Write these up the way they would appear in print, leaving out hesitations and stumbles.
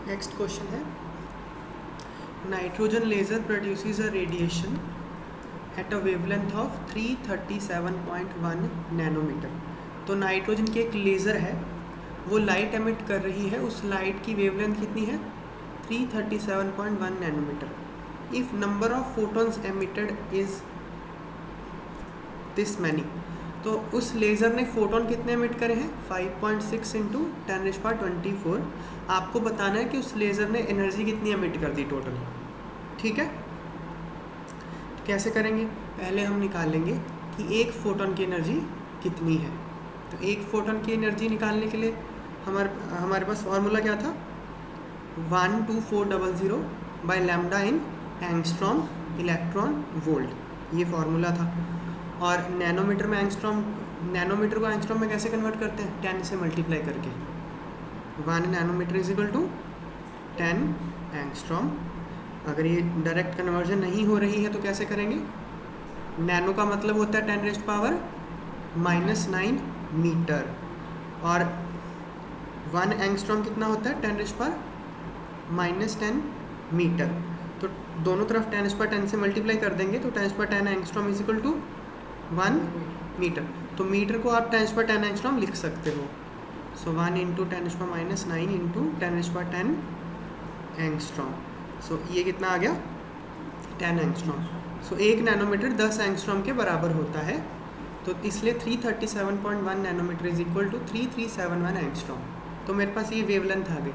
Next question है, nitrogen laser produces a radiation at a wavelength of 337.1 nanometre. तो nitrogen की एक laser है, वो लाइट एमिट कर रही है, उस लाइट की वेवलेंथ कितनी है 337.1 nanometre. If number of photons emitted is this many, तो उस लेज़र ने फोटोन कितने एमिट करे हैं 5.6 इंटू 10⁻²4। आपको बताना है कि उस लेज़र ने एनर्जी कितनी एमिट कर दी टोटल। ठीक है, तो कैसे करेंगे, पहले हम निकालेंगे कि एक फोटोन की एनर्जी कितनी है। तो एक फोटोन की एनर्जी निकालने के लिए हमारे पास फार्मूला क्या था, 12400 by lambda in angstrom electron volt, ये फार्मूला था। और नैनोमीटर में एंगस्ट्रॉम, नैनोमीटर को एंगस्ट्रॉम में कैसे कन्वर्ट करते हैं, 10 से मल्टीप्लाई करके। 1 nanometre is equal to 10 angstrom. अगर ये डायरेक्ट कन्वर्जन नहीं हो रही है तो कैसे करेंगे, नैनो का मतलब होता है 10⁻⁻9 मीटर, और 1 एंगस्ट्रॉम कितना होता है 10⁻⁻10 मीटर। तो दोनों तरफ 10⁻10 से मल्टीप्लाई कर देंगे तो 10⁻10 angstrom is equal to 1 metre. तो मीटर को आप 10⁻10 एंगस्ट्रॉम लिख सकते हो। So 1 into 10⁻⁻9 into 10⁻10 angstrom. So ये कितना आ गया 10 एंगस्ट्रॉम। सो 1 नैनोमीटर 10 एंगस्ट्रॉम के बराबर होता है, तो इसलिए 337.1 nanometre is equal to 3371 angstrom. तो मेरे पास ये वेवलेंथ आ गई।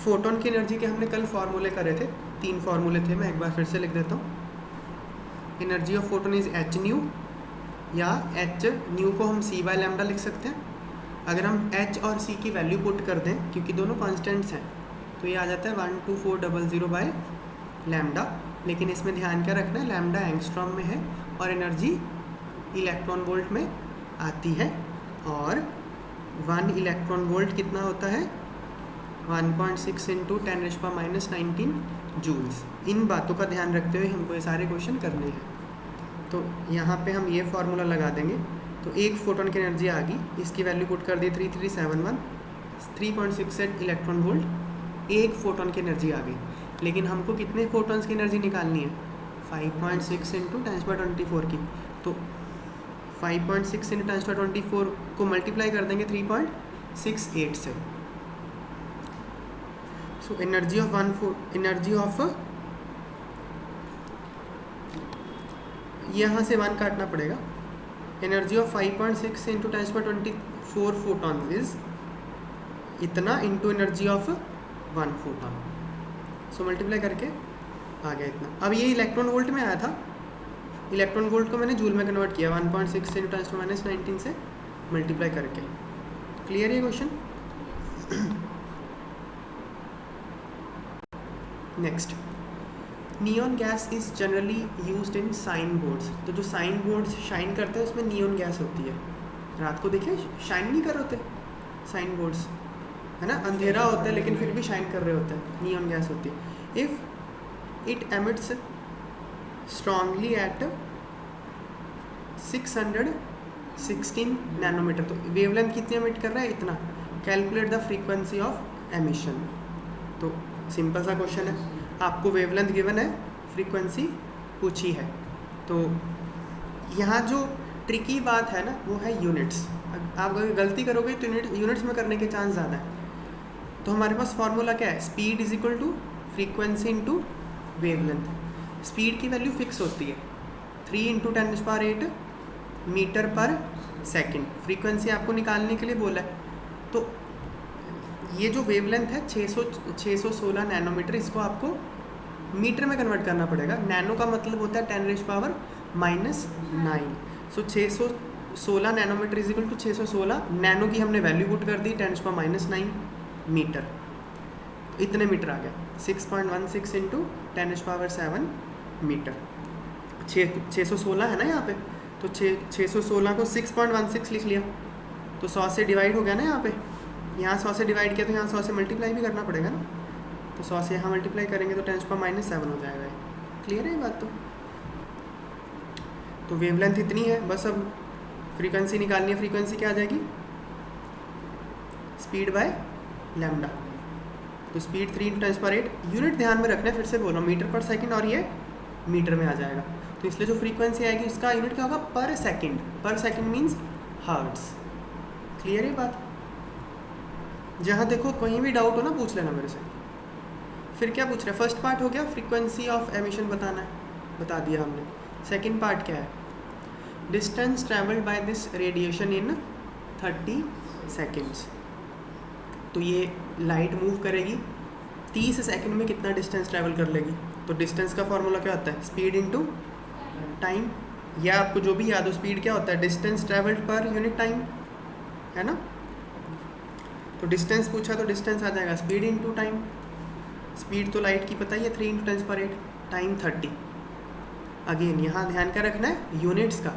फोटोन की एनर्जी के हमने कल फार्मूले करे थे, 3 फार्मूले थे, मैं एक बार फिर से लिख देता हूँ। Energy of photon is H new, या एच न्यू को हम सी बाय लैम्डा लिख सकते हैं। अगर हम एच और सी की वैल्यू पुट कर दें, क्योंकि दोनों कॉन्स्टेंट्स हैं, तो ये आ जाता है 12400 बाय लैम्डा। लेकिन इसमें ध्यान क्या रखना है, लैम्डा एंगस्ट्रॉम में है और एनर्जी इलेक्ट्रॉन वोल्ट में आती है, और 1 इलेक्ट्रॉन वोल्ट कितना होता है 1.6 इंटू 10⁻⁻19 जूल्स। इन बातों का ध्यान रखते हुए हमको ये सारे क्वेश्चन करने हैं। तो यहाँ पे हम ये फार्मूला लगा देंगे, तो एक फोटोन की एनर्जी आ गई, इसकी वैल्यू पुट कर दी 3371, 3.68 इलेक्ट्रॉन वोल्ट, एक फोटोन की एनर्जी आ गई। लेकिन हमको कितने फोटॉन्स की एनर्जी निकालनी है 5.6 इंटू 10⁻24 की। तो 5.6 इंटू 10⁻24 को मल्टीप्लाई कर देंगे 3.68 से। सो एनर्जी ऑफ यहाँ से 1 काटना पड़ेगा। Energy of 5.6 into 10⁻24 photon is इतना into energy of 1 photon. So multiply करके आ गया इतना। अब ये इलेक्ट्रॉन वोल्ट में आया था, इलेक्ट्रॉन वोल्ट को मैंने जूल में कन्वर्ट किया 1.6 इंटू 10⁻⁻19 से मल्टीप्लाई करके। क्लियर है question. Next, neon gas is generally used in sign boards. तो जो साइन बोर्ड्स शाइन करते हैं उसमें नियॉन गैस होती है। रात को देखिए शाइन नहीं कर रहे होते साइन बोर्ड्स, है ना, अंधेरा होता है लेकिन फिर भी शाइन कर रहे होते हैं, नियॉन गैस होती है। If it emits strongly at 616 nanometre, तो वेवलेंथ कितनी एमिट कर रहा है इतना। Calculate the frequency of emission. तो सिंपल सा क्वेश्चन है, आपको वेवलेंथ गिवन है, फ्रीक्वेंसी पूछी है। तो यहाँ जो ट्रिकी बात है ना वो है यूनिट्स। आप अगर गलती करोगे तो यूनिट्स में करने के चांस ज़्यादा है। तो हमारे पास फार्मूला क्या है, speed is equal to frequency into wavelength. Speed की वैल्यू फिक्स होती है 3 इंटू 10⁸ मीटर पर सेकेंड। फ्रीक्वेंसी आपको निकालने के लिए बोला है। तो ये जो वेवलेंथ है 616 नैनोमीटर, इसको आपको मीटर में कन्वर्ट करना पड़ेगा। नैनो का मतलब होता है 10⁻⁹ so 616 nanometre is equal to 616 nano की हमने वैल्यू पुट कर दी 10⁻⁹ मीटर, तो इतने मीटर आ गया 6.16 इंटू 10⁻7 मीटर। 616 है ना यहाँ पे, तो 616 को 6.16 लिख लिया, तो 100 से डिवाइड हो गया ना यहाँ पे। यहाँ 100 से डिवाइड किया तो यहाँ 100 से मल्टीप्लाई भी करना पड़ेगा ना, तो 100 से यहाँ मल्टीप्लाई करेंगे तो 10⁻⁻7 हो जाएगा। क्लियर है ये बात। तो वेवलेंथ इतनी है, बस अब फ्रीक्वेंसी निकालनी है। फ्रीक्वेंसी क्या आ जाएगी, स्पीड बाय लैम्डा। तो स्पीड 3 × 10⁸, यूनिट ध्यान में रखना है, फिर से बोल रहा हूँ, मीटर पर सेकंड, और ये मीटर में आ जाएगा। तो इसलिए जो फ्रीक्वेंसी आएगी उसका यूनिट क्या होगा, पर सेकंड। पर सेकंड मीन्स हर्ट्स। क्लियर है बात? जहाँ देखो कहीं भी डाउट हो ना पूछ लेना मेरे से। फिर क्या पूछ रहे हैं, फर्स्ट पार्ट हो गया, फ्रीक्वेंसी ऑफ एमिशन बताना है, बता दिया हमने। सेकंड पार्ट क्या है, distance travelled by this radiation in 30 seconds. तो ये लाइट मूव करेगी 30 सेकंड में कितना डिस्टेंस ट्रैवल कर लेगी। तो डिस्टेंस का फॉर्मूला क्या होता है, स्पीड इनटू टाइम, या आपको जो भी याद हो, स्पीड क्या होता है, distance travelled per unit time, है ना। तो डिस्टेंस पूछा तो डिस्टेंस आ जाएगा स्पीड इनटू टाइम। स्पीड तो लाइट की पता ही है 3 × 10⁸, टाइम 30। अगेन यहाँ ध्यान क्या रखना है, यूनिट्स का।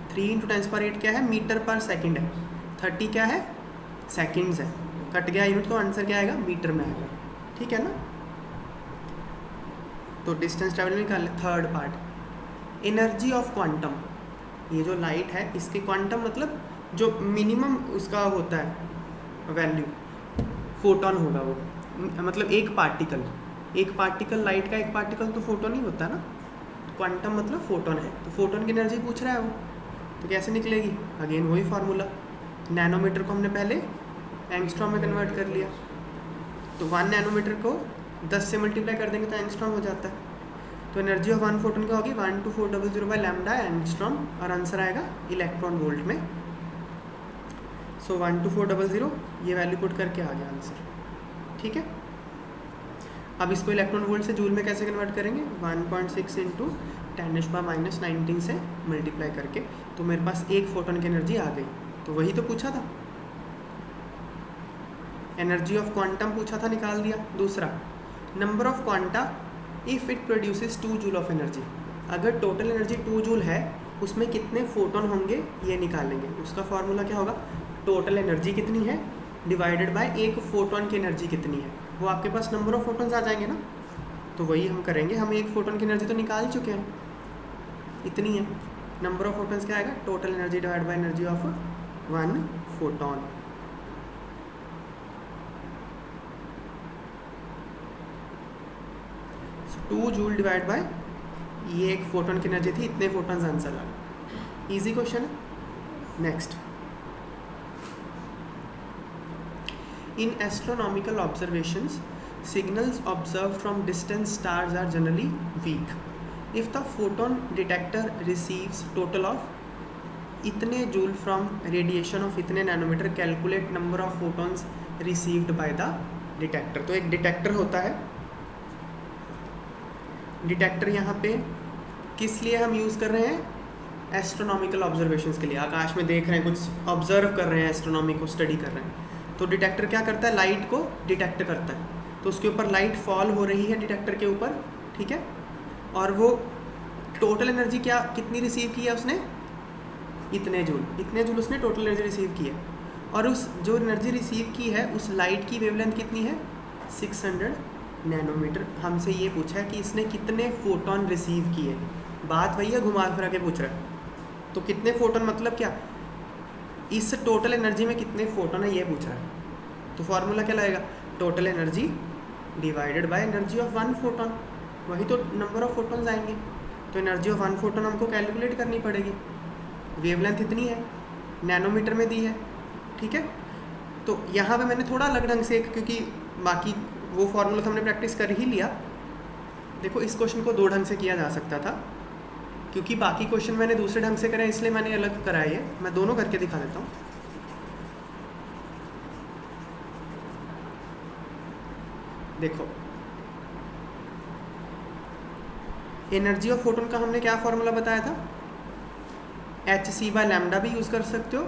3 × 10⁸ क्या है, मीटर पर सेकंड है, 30 क्या है, सेकंड्स है। कट गया यूनिट तो आंसर क्या आएगा, मीटर में आएगा। ठीक है ना। तो डिस्टेंस ट्रैवल निकाल ले। Third part, energy of quantum. ये जो लाइट है इसके क्वांटम मतलब जो मिनिमम उसका होता है वैल्यू, फोटोन होगा वो, मतलब एक पार्टिकल लाइट का एक पार्टिकल तो फोटोन ही होता है ना। क्वांटम मतलब फोटोन है, तो फोटोन की एनर्जी पूछ रहा है वो, तो कैसे निकलेगी, अगेन वही फार्मूला। नैनोमीटर को हमने पहले एंगस्ट्रॉम में कन्वर्ट कर लिया, तो 1 नैनोमीटर को 10 से मल्टीप्लाई कर देंगे तो एंगस्ट्रॉम हो जाता है। तो एनर्जी ऑफ 1 फोटोन क्या होगी, 12400/λ एंगस्ट्रॉम, और आंसर आएगा इलेक्ट्रॉन वोल्ट में। सो 12400 ये वैल्यू पुट करके आ गया आंसर। ठीक है। अब इसको इलेक्ट्रॉन वोल्ट से जूल में कैसे कन्वर्ट करेंगे, 1.6 × 10⁻⁻19 से मल्टीप्लाई करके, तो मेरे पास एक फोटोन की एनर्जी आ गई। तो वही तो पूछा था, एनर्जी ऑफ क्वांटम पूछा था, निकाल दिया। दूसरा, number of quanta if it produces 2 joule of energy. अगर टोटल एनर्जी 2 जूल है, उसमें कितने फोटोन होंगे ये निकालेंगे। उसका फॉर्मूला क्या होगा, टोटल एनर्जी कितनी है डिवाइडेड बाय एक फोटोन की एनर्जी कितनी है। वो आपके पास नंबर ऑफ फोटोन्स आ जाएंगे ना, तो वही हम करेंगे। हम एक फोटोन की एनर्जी तो निकाल चुके हैं, इतनी है। नंबर ऑफ फोटोन्स क्या आएगा, total energy divide by energy of 1 photon. So 2 joule divide by ये एक फोटोन की एनर्जी थी, इतने फोटोन्स आंसर आ गए। इजी क्वेश्चन है। Next, in astronomical observations, signals observed from distant stars are generally weak. If the photon detector receives total of इतने joule from radiation of इतने nanometre, calculate number of photons received by the detector। तो एक detector होता है। Detector यहाँ पे किस लिए हम यूज़ कर रहे हैं, एस्ट्रोनॉमिकल ऑब्जर्वेशंस के लिए। आकाश में देख रहे हैं, कुछ ऑब्जर्व कर रहे हैं, एस्ट्रोनॉमी को स्टडी कर रहे हैं, तो डिटेक्टर क्या करता है, लाइट को डिटेक्ट करता है। तो उसके ऊपर लाइट फॉल हो रही है डिटेक्टर के ऊपर, ठीक है, और वो टोटल एनर्जी क्या कितनी रिसीव की है उसने, इतने जूल उसने टोटल एनर्जी रिसीव की है। और उस जो एनर्जी रिसीव की है उस लाइट की वेवलेंथ कितनी है, 600 नैनोमीटर। हमसे ये पूछा है कि इसने कितने फोटोन रिसीव किए। बात वही है, घुमा फिरा के पूछ रहा है। तो कितने फोटोन मतलब क्या, इस टोटल एनर्जी में कितने फोटोन है ये पूछ रहा है। तो फॉर्मूला क्या लगेगा, total energy divided by energy of 1 photon, वही तो नंबर ऑफ फोटोन्स आएंगे। तो एनर्जी ऑफ 1 फोटोन हमको कैलकुलेट करनी पड़ेगी। वेवलेंथ इतनी है, नैनोमीटर में दी है, ठीक है। तो यहाँ पे मैंने थोड़ा अलग ढंग से, क्योंकि बाकी वो फॉर्मूला तो हमने प्रैक्टिस कर ही लिया। देखो इस क्वेश्चन को 2 ढंग से किया जा सकता था, क्योंकि बाकी क्वेश्चन मैंने दूसरे ढंग से करे, इसलिए मैंने अलग कराई है। मैं दोनों करके दिखा देता हूँ। देखो एनर्जी ऑफ फोटोन का हमने क्या फॉर्मूला बताया था, hc/λ भी यूज़ कर सकते हो,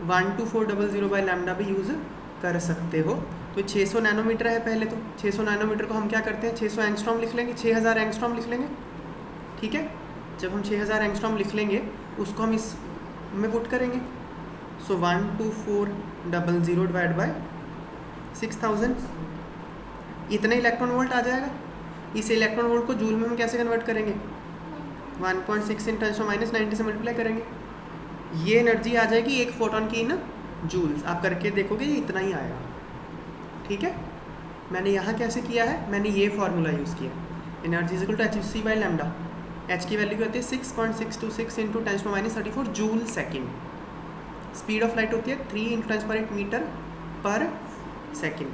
12400/λ भी यूज़ कर सकते हो। तो 600 नैनोमीटर है पहले, तो 600 नैनोमीटर को हम क्या करते हैं, 600 एंगस्ट्रॉम लिख लेंगे, 6000 एंगस्ट्रॉम लिख लेंगे, ठीक है। जब हम 6000 एंगस्ट्रॉम लिख लेंगे उसको हम इस में पुट करेंगे। सो 12400 डिवाइड बाय 6000, इतने इलेक्ट्रॉन वोल्ट आ जाएगा। इस इलेक्ट्रॉन वोल्ट को जूल में हम कैसे कन्वर्ट करेंगे, 1.6 × 10⁻90 से मल्टीप्लाई करेंगे। ये एनर्जी आ जाएगी एक फोटोन की इन जूल्स। आप करके देखोगे ये इतना ही आएगा, ठीक है। मैंने यहाँ कैसे किया है, मैंने ये फार्मूला यूज़ किया, energy is equal to hc by lambda. H की वैल्यू होती है 6.626 into 10⁻⁻34 joule second. Speed of light होती है 3 इंटू 10⁻⁸ मीटर पर सेकेंड।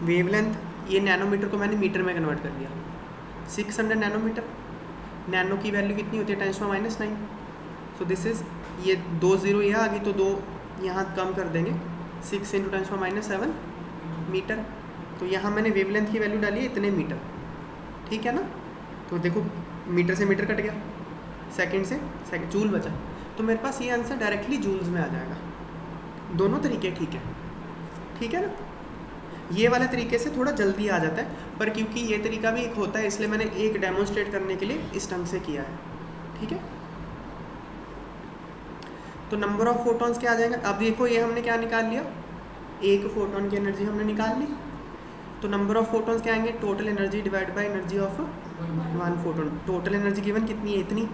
वेवलेंथ, ये नैनोमीटर को मैंने मीटर में कन्वर्ट कर दिया, 600 नैनोमीटर। नैनो की वैल्यू कितनी होती है 10⁻⁹। सो दिस इज़, ये 2 0 ये आ गई तो 2 यहाँ कम कर देंगे, 6 इंटू 10⁻⁷ मीटर। तो यहाँ मैंने वेवलेंथ की वैल्यू डाली है इतने मीटर, ठीक है ना। तो देखो मीटर से मीटर कट गया, सेकंड से सेकंड, जूल बचा। तो मेरे पास ये आंसर डायरेक्टली जूल्स में आ जाएगा। दोनों तरीके ठीक है, ठीक है ना। ये वाले तरीके से थोड़ा जल्दी आ जाता है, पर क्योंकि ये तरीका भी एक होता है इसलिए मैंने एक डेमोन्स्ट्रेट करने के लिए इस ढंग से किया है, ठीक है। तो नंबर ऑफ फोटॉन्स क्या आ जाएगा, अब देखो ये हमने क्या निकाल लिया, एक फोटोन की एनर्जी हमने निकाल ली। तो नंबर ऑफ फोटॉन्स क्या आएंगे, total energy divide by energy of one photon. Total energy given कितनी है, इतनी,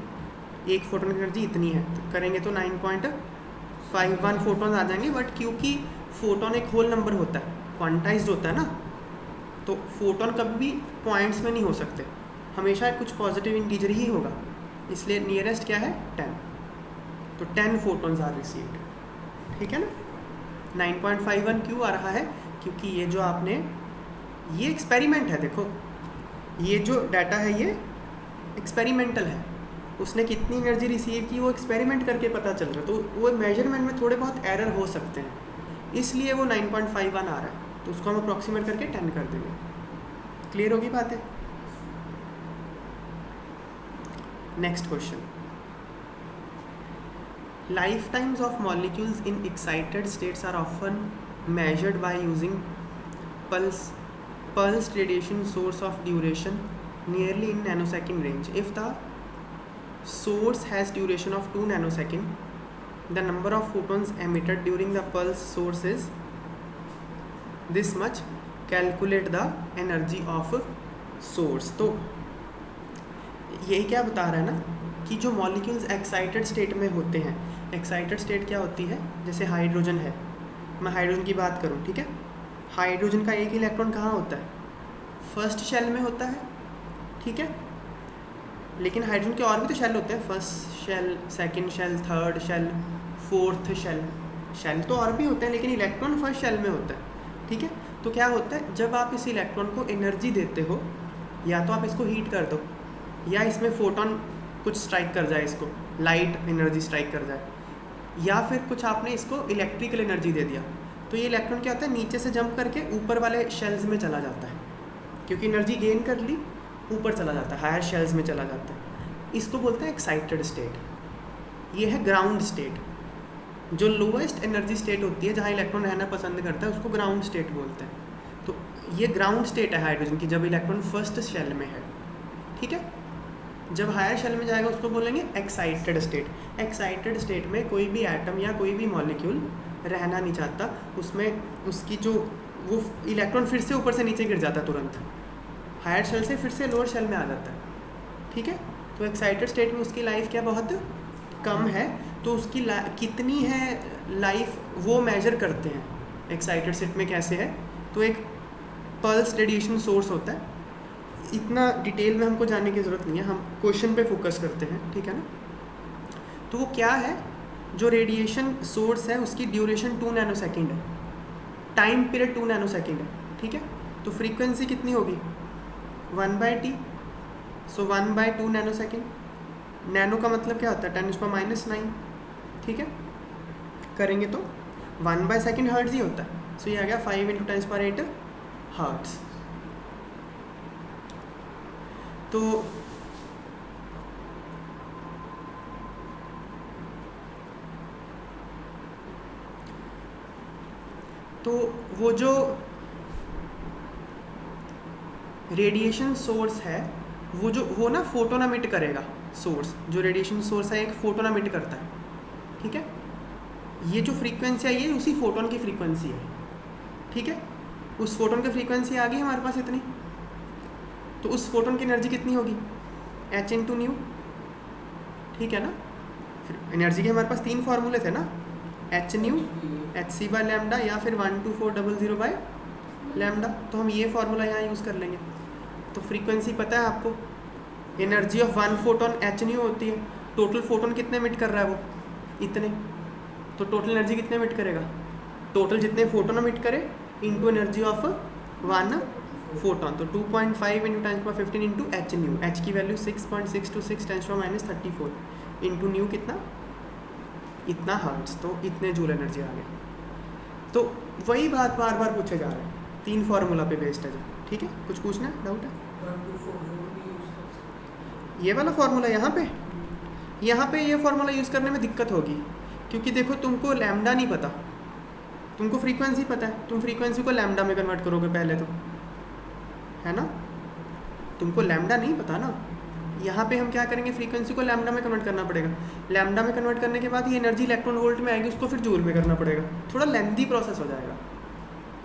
एक फोटोन की एनर्जी इतनी है, तो करेंगे तो 9.51 फोटोन आ जाएंगे। बट क्योंकि फोटोन एक होल नंबर होता है, क्वांटाइज्ड होता है ना, तो फोटोन कभी भी पॉइंट्स में नहीं हो सकते, हमेशा कुछ पॉजिटिव इंटीजर ही होगा, इसलिए नियरेस्ट क्या है 10। तो 10 फोटोन्स आर रिसीव्ड, ठीक है ना। 9.51 क्यों आ रहा है, क्योंकि ये जो आपने, ये एक्सपेरिमेंट है, देखो ये जो डाटा है ये एक्सपेरिमेंटल है, उसने कितनी एनर्जी रिसीव की वो एक्सपेरिमेंट करके पता चल रहा है, तो वो मेजरमेंट में थोड़े बहुत एरर हो सकते हैं, इसलिए वो 9.51 आ रहा है। तो उसको हम अप्रॉक्सीमेट करके 10 कर देंगे। क्लियर होगी बातें। Next question, lifetimes of molecules in excited states are often measured by using pulsed radiation source of duration nearly in nanosecond range. If the source has duration of 2 nanosecond, the number of photons emitted during the pulse source is this much. Calculate the energy of source. तो यही क्या बता रहा है ना कि जो molecules excited state में होते हैं, एक्साइटेड स्टेट क्या होती है, जैसे हाइड्रोजन है, मैं हाइड्रोजन की बात करूं, ठीक है। हाइड्रोजन का एक इलेक्ट्रॉन कहाँ होता है, फर्स्ट शेल में होता है, ठीक है। लेकिन हाइड्रोजन के और भी तो शेल होते हैं, first shell, second shell, third shell, fourth shell, shell तो और भी होते हैं, लेकिन इलेक्ट्रॉन फर्स्ट शेल में होता है, ठीक है। तो क्या होता है, जब आप इस इलेक्ट्रॉन को एनर्जी देते हो, या तो आप इसको हीट कर दो, या इसमें फोटोन कुछ स्ट्राइक कर जाए, इसको लाइट एनर्जी स्ट्राइक कर जाए, या फिर कुछ आपने इसको इलेक्ट्रिकल एनर्जी दे दिया, तो ये इलेक्ट्रॉन क्या होता है, नीचे से जंप करके ऊपर वाले शेल्स में चला जाता है, क्योंकि एनर्जी गेन कर ली, ऊपर चला जाता है, हायर शेल्स में चला जाता है। इसको बोलते हैं एक्साइटेड स्टेट। ये है ग्राउंड स्टेट। जो लोएस्ट एनर्जी स्टेट होती है, जहाँ इलेक्ट्रॉन रहना पसंद करता है, उसको ग्राउंड स्टेट बोलते हैं। तो ये ग्राउंड स्टेट है हाइड्रोजन की, जब इलेक्ट्रॉन फर्स्ट शेल में है, ठीक है। जब हायर शेल में जाएगा उसको बोलेंगे एक्साइटेड स्टेट। एक्साइटेड स्टेट में कोई भी एटम या कोई भी मॉलिक्यूल रहना नहीं चाहता, उसमें उसकी जो वो इलेक्ट्रॉन फिर से ऊपर से नीचे गिर जाता है, तुरंत हायर शेल से फिर से लोअर शेल में आ जाता है, ठीक है। तो एक्साइटेड स्टेट में उसकी लाइफ क्या बहुत कम है, तो उसकी कितनी है लाइफ वो मेजर करते हैं एक्साइटेड स्टेट में। कैसे है, तो एक पल्स रेडिएशन सोर्स होता है, इतना डिटेल में हमको जानने की ज़रूरत नहीं है, हम क्वेश्चन पे फोकस करते हैं, ठीक है ना। तो वो क्या है, जो रेडिएशन सोर्स है उसकी ड्यूरेशन 2 नैनोसेकंड है, टाइम पीरियड 2 नैनोसेकंड है, ठीक है। तो फ्रीक्वेंसी कितनी होगी 1/t, सो 1/2 नैनोसेकंड। नैनो का मतलब क्या होता है 10⁻⁹, ठीक है। करेंगे तो 1/सेकंड हर्ट्ज ही होता है, सो ये आ गया 5 × 10⁸ हर्ट्ज। तो वो जो रेडिएशन सोर्स है, वो ना फोटोन एमिट करेगा। सोर्स, जो रेडिएशन सोर्स है एक फोटोन एमिट करता है, ठीक है। ये जो फ्रीक्वेंसी आई है उसी फोटोन की फ्रीक्वेंसी है, ठीक है। उस फोटोन की फ्रीक्वेंसी आ गई हमारे पास इतनी, तो उस फोटोन की एनर्जी कितनी होगी h × न्यू, ठीक है ना। फिर एनर्जी के हमारे पास 3 फार्मूले थे ना, h न्यू, hc/λ, या फिर 12400/μ², लैम्डा, तो हम ये फार्मूला यहाँ यूज़ कर लेंगे। तो फ्रीक्वेंसी पता है आपको, energy of one photon H new होती है। टोटल फोटोन कितने एमिट कर रहा है वो, इतने, तो टोटल एनर्जी कितने एमिट करेगा, टोटल जितने फोटोन एमिट करे into energy of one photon, तो 2.5 into 10⁻15 into H new, H की वैल्यू 6.626 10⁻−34 इंटू न्यू कितना, इतना हर्ट्ज, तो इतने जूल एनर्जी आ गया। तो वही बात बार बार पूछे जा रहे हैं, 3 फार्मूला पे बेस्ड है जो, ठीक है। कुछ पूछना है, डाउट है? ये वाला फार्मूला यहाँ पे ये फार्मूला यूज़ करने में दिक्कत होगी, क्योंकि देखो तुमको लैम्डा नहीं पता, तुमको फ्रीक्वेंसी पता है, तुम फ्रीक्वेंसी को लैम्डा में कन्वर्ट करोगे पहले तो, है ना, तुमको लैम्डा नहीं पता ना। यहाँ पे हम क्या करेंगे, फ्रीक्वेंसी को लैम्डा में कन्वर्ट करना पड़ेगा। लैम्डा में कन्वर्ट करने के बाद ये एनर्जी इलेक्ट्रॉन वोल्ट में आएगी, उसको फिर जूल में करना पड़ेगा, थोड़ा लेंथी प्रोसेस हो जाएगा।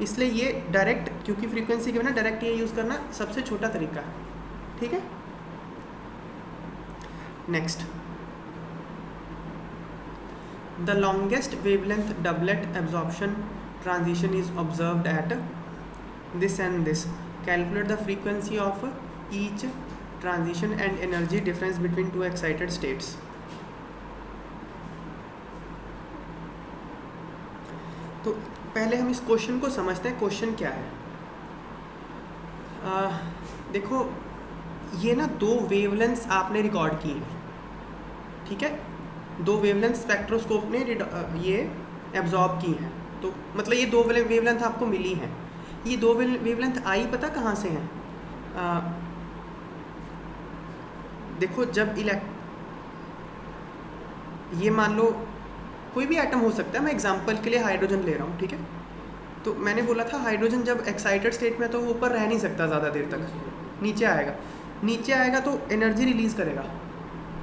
इसलिए ये डायरेक्ट, क्योंकि फ्रीक्वेंसी के बिना डायरेक्ट ये यूज़ करना सबसे छोटा तरीका है, ठीक है। Next, the longest wavelength doublet absorption transition is observed at this and this, calculate the frequency of each transition and energy difference between 2 excited states. तो पहले हम इस क्वेश्चन को समझते हैं, क्वेश्चन क्या है। देखो ये ना 2 वेवलेंथ्स आपने रिकॉर्ड की हैं, ठीक है, 2 वेवलेंथ स्पेक्ट्रोस्कोप ने ये एब्जॉर्ब की हैं। तो मतलब ये 2 वेवलेंथ आपको मिली हैं। ये 2 वेवलेंथ आई पता कहाँ से हैं? देखो जब ये मान लो कोई भी एटम हो सकता है, मैं एग्जांपल के लिए हाइड्रोजन ले रहा हूँ, ठीक है। तो मैंने बोला था हाइड्रोजन जब एक्साइटेड स्टेट में तो वो ऊपर रह नहीं सकता ज़्यादा देर तक, नीचे आएगा तो एनर्जी रिलीज़ करेगा,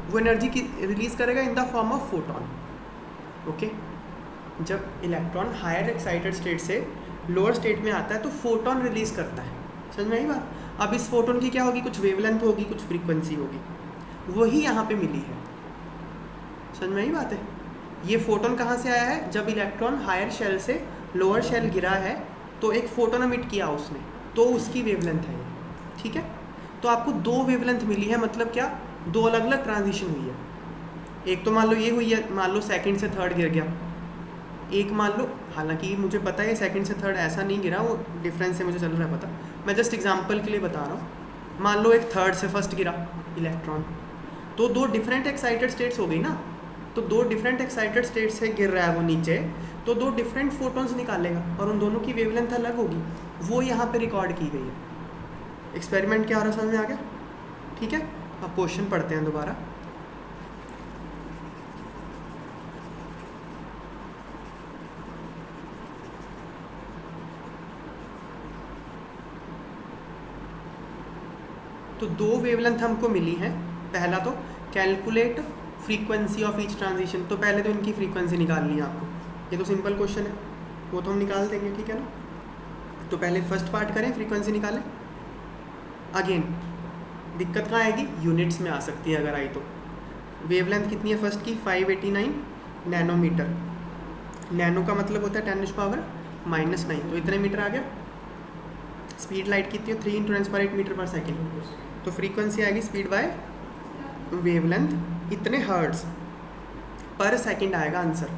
वो एनर्जी की रिलीज़ करेगा in the form of photon, okay. जब इलेक्ट्रॉन हायर एक्साइटेड स्टेट से लोअर स्टेट में आता है तो फोटोन रिलीज़ करता है, समझ में आई बात। अब इस फोटोन की क्या होगी, कुछ वेवलेंथ होगी, कुछ फ्रीक्वेंसी होगी, वही यहाँ पे मिली है, समझ में आई बात है। ये फोटोन कहाँ से आया है, जब इलेक्ट्रॉन हायर शेल से लोअर शेल गिरा है तो एक फोटोन एमिट किया उसने, तो उसकी वेवलेंथ है ये, ठीक है। तो आपको 2 वेवलेंथ मिली है, मतलब क्या, 2 अलग अलग ट्रांजिशन हुई है। एक तो मान लो ये हुई है, मान लो सेकंड से थर्ड गिर गया, एक मान लो, हालांकि मुझे पता है सेकंड से थर्ड ऐसा नहीं गिरा, वो डिफरेंस से मुझे चल रहा है पता, मैं जस्ट एग्जांपल के लिए बता रहा हूँ। मान लो एक थर्ड से फर्स्ट गिरा इलेक्ट्रॉन, तो 2 डिफरेंट एक्साइटेड स्टेट्स हो गई ना, तो 2 डिफरेंट एक्साइटेड स्टेट से गिर रहा है वो नीचे, तो 2 डिफरेंट फोटोन्स निकालेगा और उन दोनों की वेवलेंथ अलग होगी, वो यहाँ पे रिकॉर्ड की गई है। एक्सपेरिमेंट क्या हो रहा है समझ में आ गया, ठीक है। अब क्वेश्चन पढ़ते हैं दोबारा। तो 2 वेवलेंथ हमको मिली हैं। पहला तो calculate frequency of each transition, तो पहले तो इनकी फ्रीक्वेंसी निकालनी है आपको, ये तो सिंपल क्वेश्चन है, वो तो हम निकाल देंगे, ठीक है ना। तो पहले फर्स्ट पार्ट करें, फ्रीक्वेंसी निकालें। अगेन दिक्कत कहाँ आएगी, यूनिट्स में आ सकती है अगर आई तो। वेवलेंथ कितनी है फर्स्ट की, 589 नैनोमीटर, नैनो का मतलब होता है 10⁻⁻⁹, तो इतने मीटर आ गया। स्पीड लाइट कितनी है, 3 × 10⁻⁸ मीटर पर सेकेंड, तो फ्रीक्वेंसी आएगी स्पीड बाय वेवलेंथ, इतने हर्ट्ज पर सेकंड आएगा आंसर।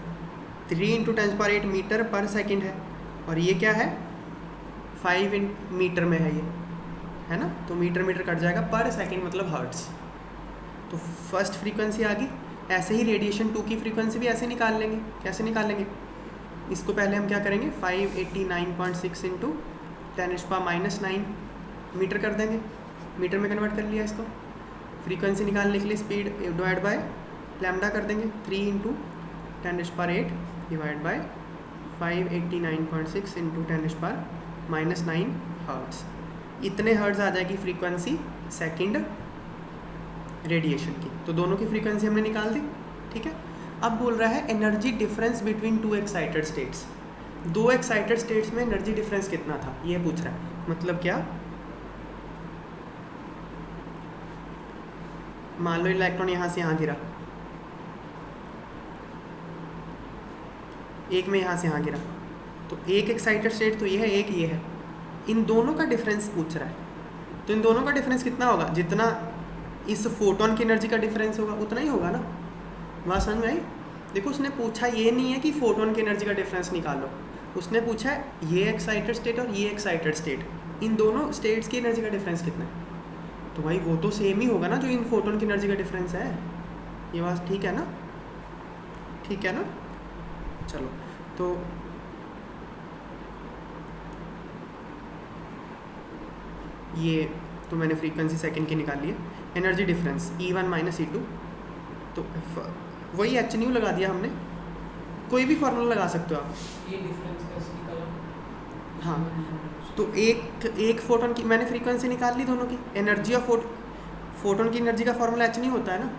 3 × 10⁸ मीटर पर सेकंड है, और ये क्या है 5 मीटर में है ये, है ना, तो मीटर कट जाएगा, पर सेकंड मतलब हर्ट्ज। तो फर्स्ट फ्रीक्वेंसी आ गई। ऐसे ही रेडिएशन 2 की फ्रीक्वेंसी भी ऐसे निकाल लेंगे। कैसे निकालेंगे, इसको पहले हम क्या करेंगे, 589.6 × 10⁻⁹ मीटर कर देंगे, मीटर में कन्वर्ट कर लिया इसको। फ्रीक्वेंसी निकालने के लिए स्पीड डिवाइड बाय लैम्डा कर देंगे, 3 × 10⁸ डिवाइड बाय 589.6 × 10⁻⁹ हर्ट्ज। इतने हर्ट्ज आ जाएगी फ्रीक्वेंसी सेकंड रेडिएशन की। तो दोनों की फ्रीक्वेंसी हमने निकाल दी, ठीक है। अब बोल रहा है energy difference between 2 excited states. 2 excited states में एनर्जी डिफरेंस कितना था ये पूछ रहा है। मतलब क्या, मान लो इलेक्ट्रॉन यहाँ से यहाँ गिरा, एक में यहाँ से यहाँ गिरा, तो एक एक्साइटेड स्टेट तो ये है, एक ये है। इन दोनों का डिफरेंस पूछ रहा है। तो इन दोनों का डिफरेंस कितना होगा, जितना इस फोटोन की एनर्जी का डिफरेंस होगा उतना ही होगा ना। बात समझ में आई? देखो उसने पूछा ये नहीं है कि फोटोन की एनर्जी का डिफरेंस निकालो, उसने पूछा है ये एक्साइटेड स्टेट और ये एक्साइटेड स्टेट, इन दोनों स्टेट्स की एनर्जी का डिफरेंस कितना है। तो भाई वो तो सेम ही होगा ना जो इन फोटोन की एनर्जी का डिफरेंस है। ये बात ठीक है ना? ठीक है ना? चलो तो ये तो मैंने फ्रीक्वेंसी सेकंड की निकाल ली है। Energy difference E1 minus E2, तो वही एच न्यू लगा दिया हमने, कोई भी फार्मूला लगा सकते हो आप। ये डिफरेंस कैसे निकाला? हाँ तो एक फोटोन की मैंने फ्रीक्वेंसी निकाल ली दोनों की। एनर्जी ऑफ फोटोन की एनर्जी का फार्मूला एच नहीं होता है ना,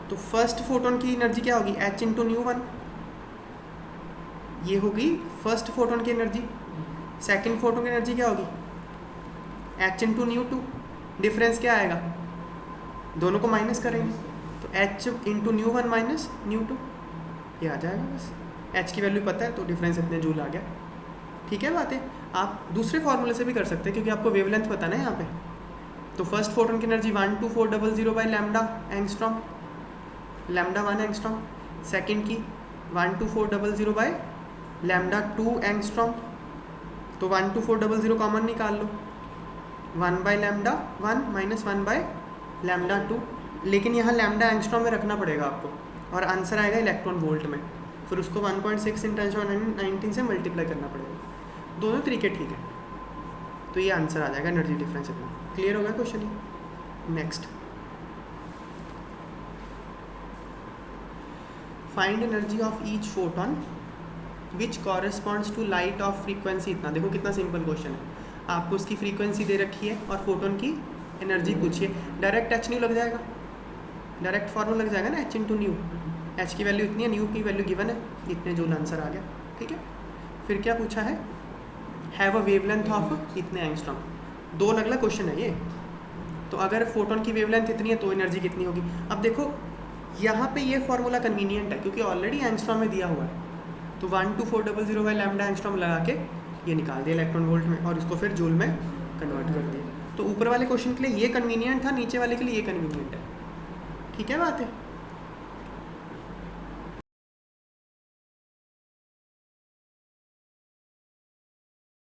तो फर्स्ट फोटोन की एनर्जी क्या होगी, एच इंटू न्यू वन, ये होगी फर्स्ट फोटोन की एनर्जी। सेकंड फोटोन की एनर्जी क्या होगी, h into nu two, difference क्या आएगा, दोनों को माइनस करेंगे तो h into nu one minus nu two, ये आ जाएगा बस। एच की वैल्यू पता है तो डिफरेंस इतने जूल आ गया। ठीक है बात है। आप दूसरे फार्मूले से भी कर सकते हैं क्योंकि आपको वेवलेंथ पता है ना यहाँ पे। तो फर्स्ट फोटोन की energy 12400 by lambda angstrom, lambda 1 angstrom. Second की 12400 बाई लैम्डा 2 एंगस्ट्रॉम, तो 12400 कॉमन निकाल लो, 1 by lambda 1 minus 1 by lambda 2, लेकिन यहाँ लैम्डा एंगस्ट्रॉम में रखना पड़ेगा आपको, और आंसर आएगा इलेक्ट्रॉन वोल्ट में, फिर उसको 1.6 × 10⁻19 से मल्टीप्लाई करना पड़ेगा। दोनों तरीके ठीक है, तो ये आंसर आ जाएगा एनर्जी डिफरेंस इतना। क्लियर हो गया क्वेश्चन ये? Next, find energy of each photon which corresponds to light of frequency इतना। देखो कितना सिंपल क्वेश्चन है, आपको उसकी फ्रीक्वेंसी दे रखी है और फोटोन की एनर्जी पूछिए। डायरेक्ट एच न्यू लग जाएगा, डायरेक्ट फॉर्मूला लग जाएगा ना, एच इंटू न्यू। एच की वैल्यू इतनी है, न्यू की वैल्यू गिवन है, इतने जूल आंसर आ गया। ठीक है, फिर क्या पूछा है, हैव अ वेवलेंथ ऑफ इतने एंगस्ट्रॉम। दो अलग अलग क्वेश्चन है ये। तो अगर फोटोन की वेवलेंथ इतनी है तो एनर्जी कितनी होगी। अब देखो यहाँ पे ये फार्मूला कन्वीनियंट है क्योंकि ऑलरेडी एंगस्ट्रॉम में दिया हुआ है, तो 12400 बाई लैम्डा एंगस्ट्रॉम लगा के ये निकाल दिया इलेक्ट्रॉन वोल्ट में, और इसको फिर जूल में कन्वर्ट कर दिया। तो ऊपर वाले क्वेश्चन के लिए ये कन्वीनियंट था, नीचे वाले के लिए ये कन्वीनियंट है। ठीक है बात है।